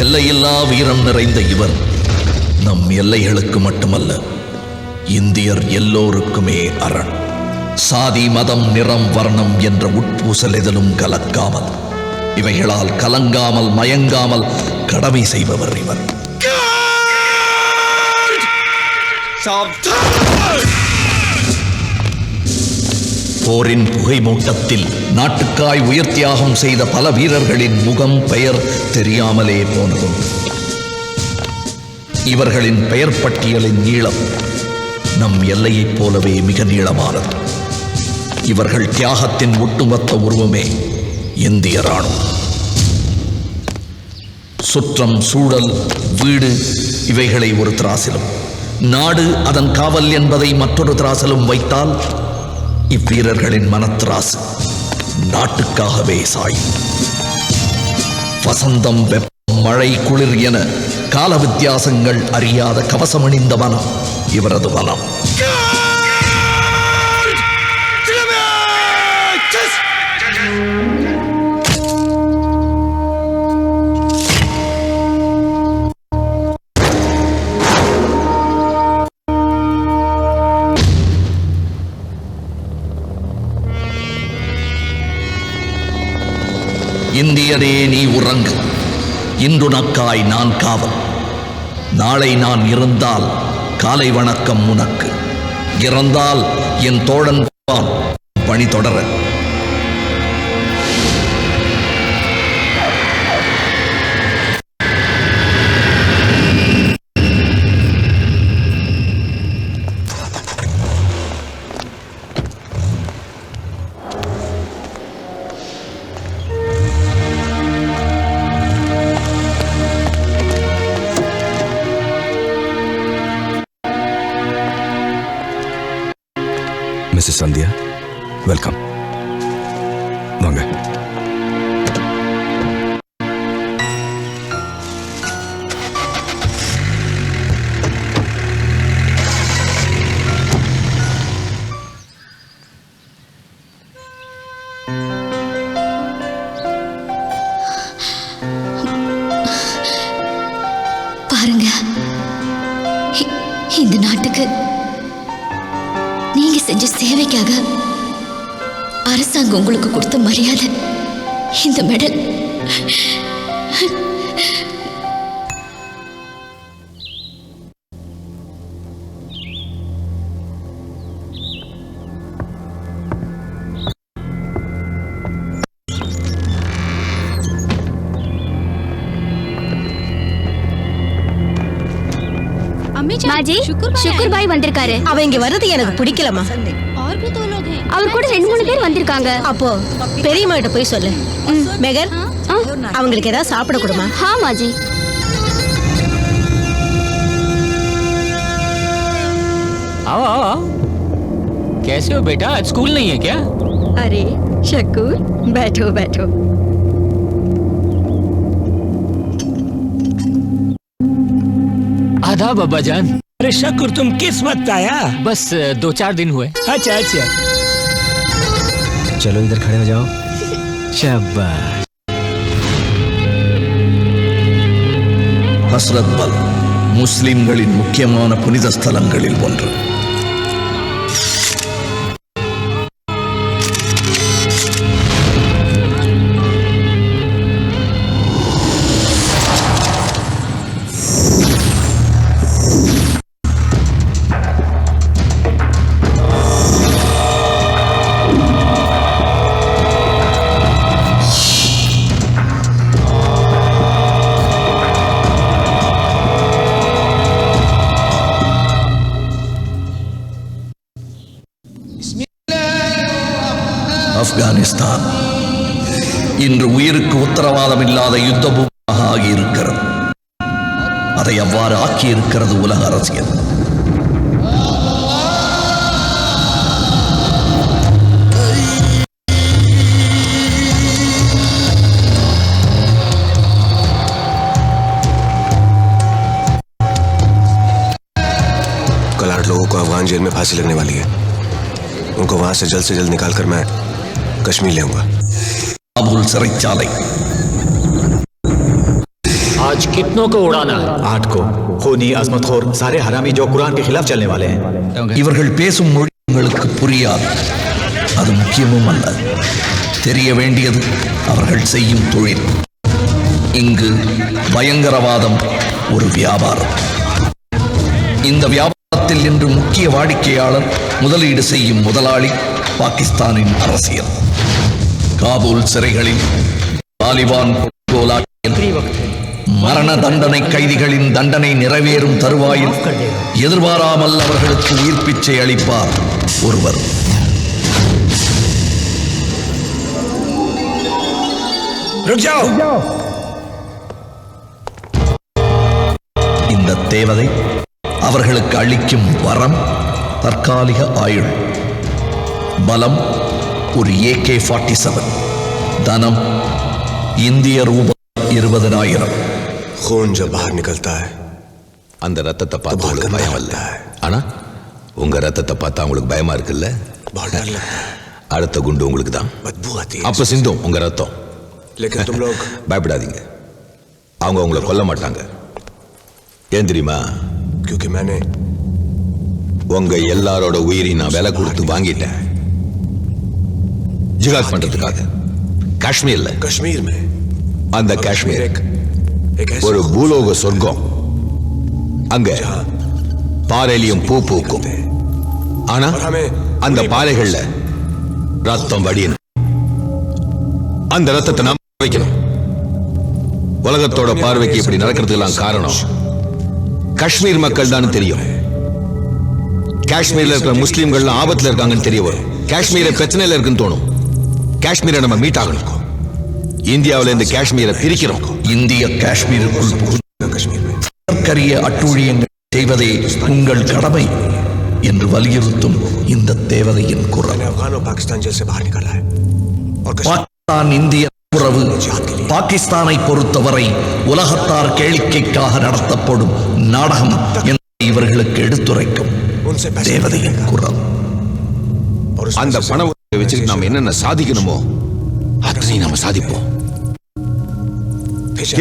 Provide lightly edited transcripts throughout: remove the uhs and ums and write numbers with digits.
எல்லையில்லா வீரம் நிறைந்த இவர் நம் எல்லைகளுக்கு மட்டுமல்ல, இந்தியர் எல்லோருக்குமே அரண். சாதி, மதம், நிறம், வர்ணம் என்ற உட்பூசல் எதிலும் கலக்காமல், இவைகளால் கலங்காமல் மயங்காமல் கடமை செய்பவர் இவர். போரின் புகை மூட்டத்தில் நாட்டுக்காய் உயிர் தியாகம் செய்த பல வீரர்களின் முகம் பெயர் தெரியாமலே போனதும். இவர்களின் பெயர் பட்டியலின் நீளம் நம் எல்லையைப் போலவே மிக நீளமானது. இவர்கள் தியாகத்தின் ஒட்டுமொத்த உருவமே இந்திய ராணுவம். சுற்றம், சூழல், வீடு இவைகளை ஒரு திராசிலும், நாடு அதன் காவல் என்பதை மற்றொரு திராசிலும் வைத்தால் இவ்வீரர்களின் மனத்திராசு நாட்டுக்காகவே சாயும். வசந்தம், வெப்பம், மழை, குளிர் என கால வித்தியாசங்கள் அறியாத கவசமணிந்த மனம் இவரது மனம். இந்தியனே, நீ உறங்கு. இன்று நக்காய் நான் காவல். நாளை நான் இருந்தால் காலை வணக்கம் உனக்கு. இறந்தால் என் தோழன் பணி தொடர. Mrs Sandhya, welcome. வாங்க. பாருங்க, இந்த நாட்டுக்கு நீங்க செஞ்ச சேவைக்காக அரசாங்கம் உங்களுக்கு கொடுத்த மரியாதை இந்த மெடல். மாஜி, शुक्र भाई வந்திருக்காரு. அவ இங்க வர்றது எனக்கு பிடிக்கலமா. அவர் கூட 2-3 பேர் வந்திருக்காங்க. அப்போ பெரியம்மா கிட்ட போய் சொல்லு. மெகர், அவங்களுக்கு ஏதாவது சாப்பிட கொடுமா. हाँ माजी. आओ आओ आओ। कैसे हो बेटा? आज स्कूल नहीं है क्या? अरे शक्कुर, बैठो बैठो. आदाब अब्बा जान। अरे शक्कुर, तुम किस वक्त आया? बस 2-4 दिन हुए। अच्छा अच्छा, चलो इधर खड़े हो जाओ. शाबाश. ஹஸ்ரத் பல் முஸ்லிம்களின் முக்கியமான புனித ஸ்தலங்களில் ஒன்று. ஆப்கானிஸ்தான் இன்று உயிருக்கு உத்தரவாதம் இல்லாத யுத்த பூமியாக ஆகியிருக்கிறது. அதை அவ்வாறு ஆக்கியிருக்கிறது உலக அரசியல். कल 8 लोगों को अफगान जेल में फांसी लगने वाली है. उनको वहां से जल्द निकालकर मैं कश्मीर ले आऊंगा. काबुल सिறைச்சாலை. आज आज कितनों को उड़ाना है? 8 को खूनी अजमतखोर सारे हरामी जो कुरान के खिलाफ चलने वाले हैं। இவர்கள் பேசும் மொழி உங்களுக்கு புரியாது. அது முக்கியமும் அல்ல. தெரிய வேண்டியது அவர்கள் செய்யும் தொழில். இங்கு பயங்கரவாதம் ஒரு வியாபாரம். இந்த வியாபாரத்தில் இன்று முக்கிய வாடிக்கையாளர், முதலீடு செய்யும் முதலாளி பாகிஸ்தானின் அரசியல். காபூல் சிறைகளில் தாலிபான் மரண தண்டனை கைதிகளின் தண்டனை நிறைவேறும் தருவாயில் எதிர்பாராமல் அவர்களுக்கு உயிர் பிச்சை அளிப்பார் ஒருவர். இந்த தேவதை அவர்களுக்கு அளிக்கும் வரம் தற்காலிக ஆயுள், பலம் ஒரு AK-47, தனம் இந்திய ரூபாய் 20,000. खून जब बाहर निकलता है அந்த ரத்தத்தை பார்த்து உங்களுக்கு பயம் இல்ல, ஆனா உங்க ரத்தத்தை பார்த்தா உங்களுக்கு பயமா இருக்குல்ல? बहुत डर लगता है, அடுத்த குண்டு உங்களுக்கு தான். बदबू आती है, அப்ப சிந்தும் உங்க ரத்தம். लेकिन तुम लोग பயப்படாதீங்க, அவங்க உங்களை கொல்ல மாட்டாங்க. ஏன் தெரியுமா? क्योंकि मैंने உங்க எல்லாரோட உயிரையும் நான் விலை கொடுத்து வாங்கிட்டேன். ஜிகாத் பண்றதுக்காக. காஷ்மீர்ல, कश्मीर में, அந்த காஷ்மீர் एक ஒரு பூலோக சொர்க்கம். அங்க பாறையிலும் பூ பூக்கும். ஆனா அந்த பாறைகள்ல ரத்தம் வடியணும். அந்த ரத்தத்தை நாம் வைக்கணும். உலகத்தோட பார்வைக்கு இப்படி நடக்கிறதுக்கெல்லாம் காரணம் காஷ்மீர் மக்கள் தான் தெரியும். காஷ்மீர்ல இருக்கிற முஸ்லீம்கள் ஆபத்துல இருக்காங்கன்னு தெரிய வரும். காஷ்மீரை பிரச்சனையில இருக்குன்னு தோணும். காஷ்மீரை நம்ம மீட் ஆகணும். இந்தியாவில இருந்து காஷ்மீரை பிரிக்கிறோம். இந்திய காஷ்மீருக்குள் கரிய அட்டூழியங்கள் செய்வதே உங்கள் கடமை என்று வலியுறுத்தும் இந்த தேவதையின் குரல். पाकिस्तान जेल से बाहर निकाला है और பாகிஸ்தான் இந்திய உறவு பாகிஸ்தானை பொறுத்தவரை உலகத்தார் கேளிக்கைக்காக நடத்தப்படும் நாடகம் என்பதை இவர்களுக்கு எடுத்துரைக்கும் தேவதையின் குரல். அந்த பணம் வச்சுட்டு நாம என்னென்ன சாதிக்கணுமோ அத்தனை நாம சாதிப்போம்.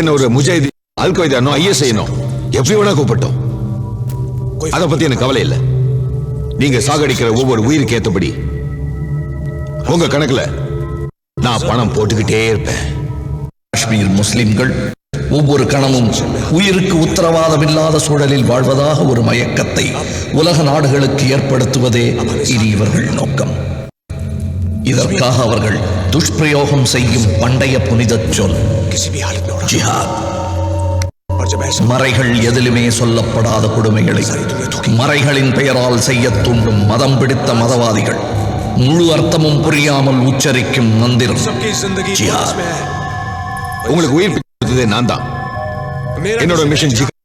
என்ன ஒரு முஜாஹித், அல் கொய்தானோ, ISI-னோ எப்படி வேணா கூப்பிட்டோம். அதை பத்தி எனக்கு கவலை இல்லை. நீங்க சாகடிக்கிற ஒவ்வொரு உயிருக்கு ஏற்றபடி உங்க கணக்குல நான் பணம் போட்டுக்கிட்டே இருப்பேன். காஷ்மீர் முஸ்லிம்கள் ஒவ்வொரு கணமும் உயிருக்கு உத்தரவாதம் இல்லாத சூழலில் வாழ்வதாக ஒரு மயக்கத்தை உலக நாடுகளுக்கு ஏற்படுத்துவதே இனி இவர்கள் நோக்கம். இதற்காக அவர்கள் துஷ்பிரயோகம் செய்யும் பண்டைய புனித சொல் ஜிஹாத். மறைகள் எதிலுமே சொல்லப்படாத கொடுமைகளை மறைகளின் பெயரால் செய்ய தூண்டும் மதம் பிடித்த மதவாதிகள் முழு அர்த்தமும் புரியாமல் உச்சரிக்கும் மந்திரம் ஜிஹாத். உங்களுக்கு உயிர் கொடுத்ததே நான் தான். என்னோட மிஷன் ஜிகாத்.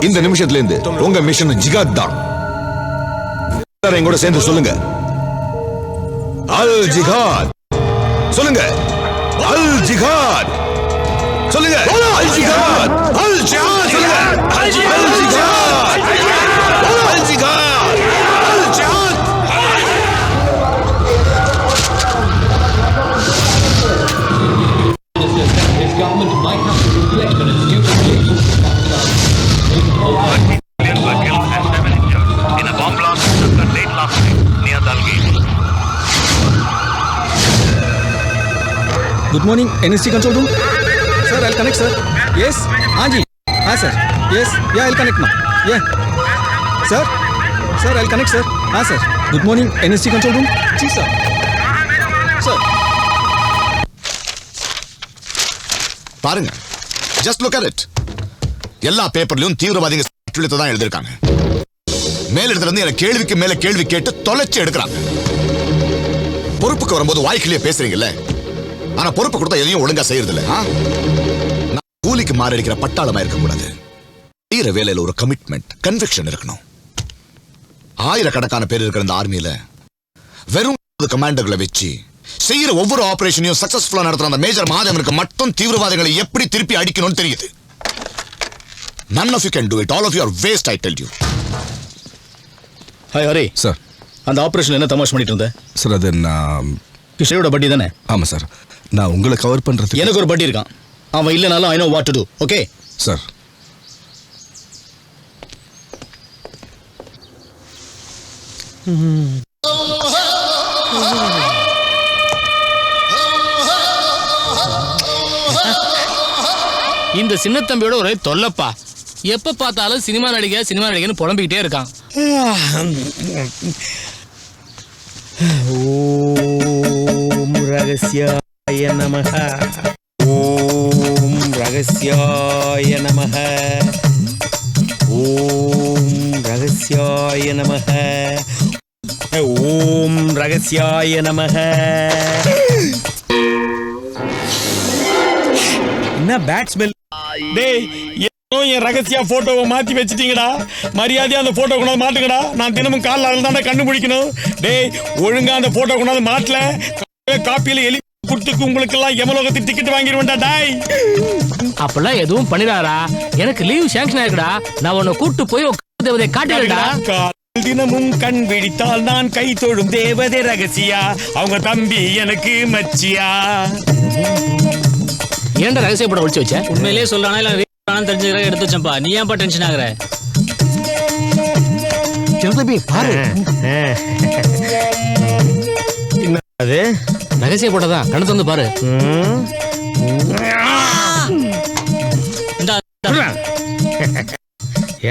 இந்த நிமிஷத்துல இருந்து உங்க மிஷன் ஜிகாத் தான். எங்கூட சேர்ந்து சொல்லுங்க, அல் ஜிகாத். சொல்லுங்க, அல் ஜிகாத். சொல்லுங்க, அல் ஜிகாத். அல் ஜிகாத். சொல்லுங்க, அல் ஜிகாத். அல் ஜிகாத். அல் ஜிகாத். அல் ஜிகாத். His government might have to reflect on its new position. 30 civilians were killed and 7 injured in a bomb blast that occurred late last night near Dalgate. Good morning, NST control room. Sir, I'll connect, sir. Yes, Anji. Ah, sir. Yes, yeah, I'll connect now. Yeah. Sir? Sir, I'll connect, sir. Ah, sir. Good morning, NST control room. See, sir. Sir. பாருங்க, just look at it. எல்லா பேப்பர்லயும் தீவிரவாதிகள் அட்டுழியத்தை தான் எழுதிருக்காங்க. மேலிடத்துல இருந்து எனக்கு கேள்விக்கு மேல கேள்வி கேட்டு தொலைச்சு எடுக்கிறாங்க. பொறுப்புக்கு வரும்போது வாய்க்கிலேயே பேசுறீங்கல்ல, ஆனா பொறுப்பு கொடுத்தா எதையும் ஒழுங்கா செய்யறது இல்ல. கூலிக்கு மாரடிக்கிற பட்டாளமா இருக்க கூடாது. செய்யற வேலையில ஒரு கமிட்மெண்ட், கன்விக்ஷன் இருக்கணும். ஆயிரக்கணக்கான பேர் இருக்கிற இந்த ஆர்மியில வெறும் கமாண்டர்களை வச்சு செய்யற ஒவ்வொரு ஆபரேஷனையும் சக்சஸ்ஃபுல்லா நடத்துற அந்த மேஜர் மாதவனுக்கு மட்டும் தீவிரவாதிகளை எப்படி திருப்பி அடிக்கணும்னு தெரியுது. None of you can do it. All of you are waste, I tell you. Hi, Hari. Sir. அந்த ஆபரேஷன் என்ன தமாஷ் பண்ணிட்டு இருந்த? சார், அது நான் கிஷோரோட பட்டி தானே? ஆமாம் சார். நான் உங்களை கவர் பண்ணுறதுக்கு எனக்கு ஒரு பட்டி இருக்கான். அவன் இல்லைனாலும் I know what to to. Okay sir. இந்த சின்ன தம்பியோட ஒரே தொல்லப்பா. எப்ப பார்த்தாலும் சினிமா நடிகன்னு புலம்பிக்கிட்டே இருக்கான். ஓம் ரகஸ்யாய நமஹ. ஓம் ரகஸ்யாய நமஹ. ஓம் ரகஸ்யாய நமஹ. ஓம் ரகஸ்யாய நமஹ. என்ன பேட் ஸ்மெல்? டேய், என் ரகசிய போட்டோவை மாத்தி வச்சிட்டீங்கடா. மரியாதையா அந்த போட்டோ கொண்டாந்து மாட்டுங்கடா. நான் தினமும் காலைல தானே கண்டுபிடிக்கணும். டேய், ஒழுங்கா அந்த போட்டோ கொண்டாந்து மாட்டல, காப்பியில எழுதி கொடுத்துக்கு உங்களுக்கு எல்லாம் எமலோகத்துக்கு டிக்கெட் வாங்கிடுவேன்டா. டாய், அப்பெல்லாம் எதுவும் பண்ணிடாரா? எனக்கு லீவ் சாங்ஷன் ஆயிருக்குடா. நான் உன்னை கூட்டு போய் தேவதை காட்டுறா. தினமும் கண் விழித்தால் நான் கை தொழும் தேவதை ரகசியா. அவங்க தம்பி எனக்கு மச்சியா. ஏன்டா ரகசிய படம் ஒழிச்சு வச்ச? உண்மையிலேயே சொல்றானா இல்ல தெரிஞ்சுக்கிற எடுத்து வச்சப்பா. நீ ஏன்பா டென்ஷன் ஆகுற? பாரு, அது ரகசிய படம் தான். கணத்து வந்து பாரு.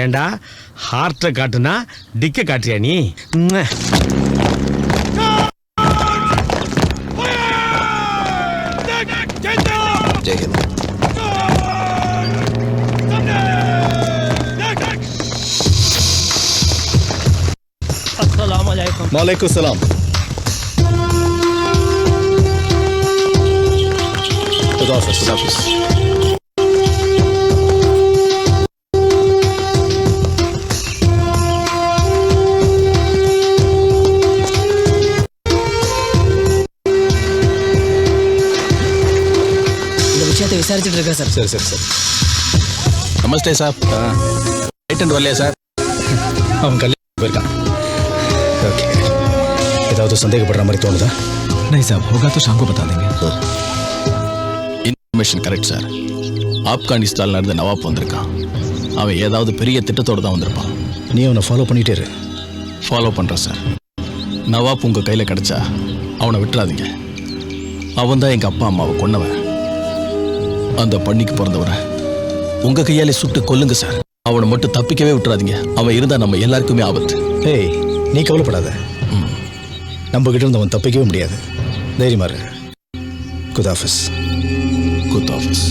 ஏண்டா ஹார்ட்ட காட்டுனா டிக்க காட்டுறியா நீ? वालेकुम सलाम. खुदाफिज़. இந்த விஷயத்தை விசாரிச்சுட்டு இருக்கா சார்? சரி சரி சரி. நமஸ்தே சார். ரைட் வரலையா சார்? அவன் கல்யாணம் போயிருக்கான். ओके. ஏதாவது சந்தேகப்படுற மாதிரி தோணுதா? नहीं साहब, होगा तो शाम को बता देंगे. Information correct sir. ஆப்கானிஸ்தான்ல இருந்து நவாப் வந்திருக்கான். அவன் ஏதாவது பெரிய திட்டத்தோடு தான் வந்திருப்பான். நீ அவனை ஃபாலோ பண்ணிட்டே இரு. ஃபாலோ பண்ணுறேன் சார். நவாப் உங்கள் கையில் கிடச்சா அவனை விட்டுறாதீங்க. அவன் தான் எங்கள் அப்பா அம்மாவை கொன்னவன். அந்த பண்ணிக்கு பிறந்தவரை உங்கள் கையாலே சுட்டு கொல்லுங்க சார். அவனை மட்டும் தப்பிக்கவே விட்டுறாதீங்க. அவன் இருந்தால் நம்ம எல்லாருக்குமே ஆபத்து. ஏய், நீ கவலைப்படாத. நம்ம கிட்ட இருந்து அவன் தப்பிக்கவே முடியாது. தைரியமா இரு. குதாஃபிஸ். குதாஃபிஸ்.